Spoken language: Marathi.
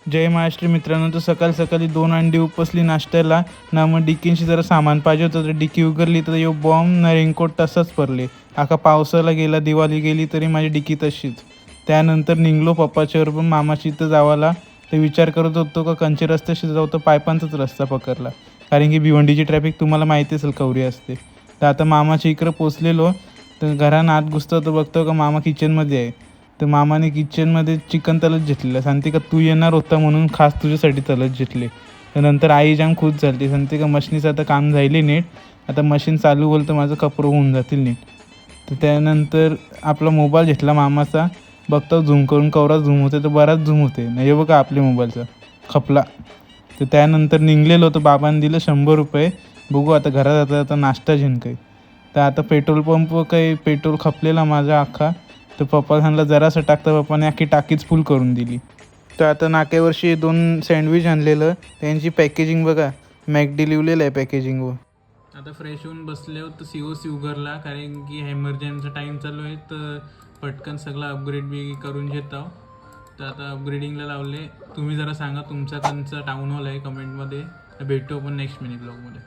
जय महाराष्ट्र मित्रांनो, तर सकाळी 2 अंडी उपसली नाश्त्याला ना. मग डिकींशी जरा सामान पाहिजे होतं, तर डिकी उघडली तर यो बॉम्ब ना रेनकोट तसाच पडले. आका पावसाला गेला, दिवाळी गेली तरी माझी डिकी तशीच. त्यानंतर निघलो पप्पाच्यावर, पण मामाची इथं जावाला तर विचार करत होतो का कंचे रस्त्याशी जाऊ, तर पायपांचाच रस्ता पकडला. कारण की भिवंडीची ट्रॅफिक तुम्हाला माहिती असेल कवरी असते. तर आता मामाच्या इकडं पोचलेलो, तर घरानं आत घुसतो तर बघतो का मामा किचनमध्ये आहे. तर मामाने किचनमध्ये चिकन तलत घेतलेलं. सांगते का तू येणार होता म्हणून खास तुझ्यासाठी तलत घेतले. तर नंतर आई जाम खुश झाली. सांगते का मशीनीचं आता काम झाले नीट, आता मशीन चालू होईल तर माझं कपडं होऊन जातील नीट. तर त्यानंतर आपला मोबाईल घेतला मामाचा. बघतो झूम करून कवरा झूम होते तर बराच झूम होते नाही बघा आपल्या मोबाईलचा खपला. तर त्यानंतर निघलेलो तर बाबांनी दिलं 100 रुपये. बघू आता घरात आता नाश्ता घेईन काही. तर आता पेट्रोल पंप काही पेट्रोल खपलेला माझा अख्खा. तर पप्पा सांगला जरासं टाकता, पप्पाने अख्खी टाकीच फुल करून दिली. तर आता नाक्यावरशी 2 सँडविच आणलेलं, त्यांची पॅकेजिंग बघा, मॅकडी लिहिलेलं आहे पॅकेजिंगवर. आता फ्रेश होऊन बसले होतं COC उघडला, कारण की एमर्जन्सीचा टाईम चालू आहे तर पटकन सगळं अपग्रेड बी करून घेत आहो. तर आता अपग्रेडिंगला लावले. तुम्ही जरा सांगा तुमचा कंचा टाऊन हॉल आहे कमेंटमध्ये. भेटू आपण नेक्स्ट मिनी ब्लॉगमध्ये.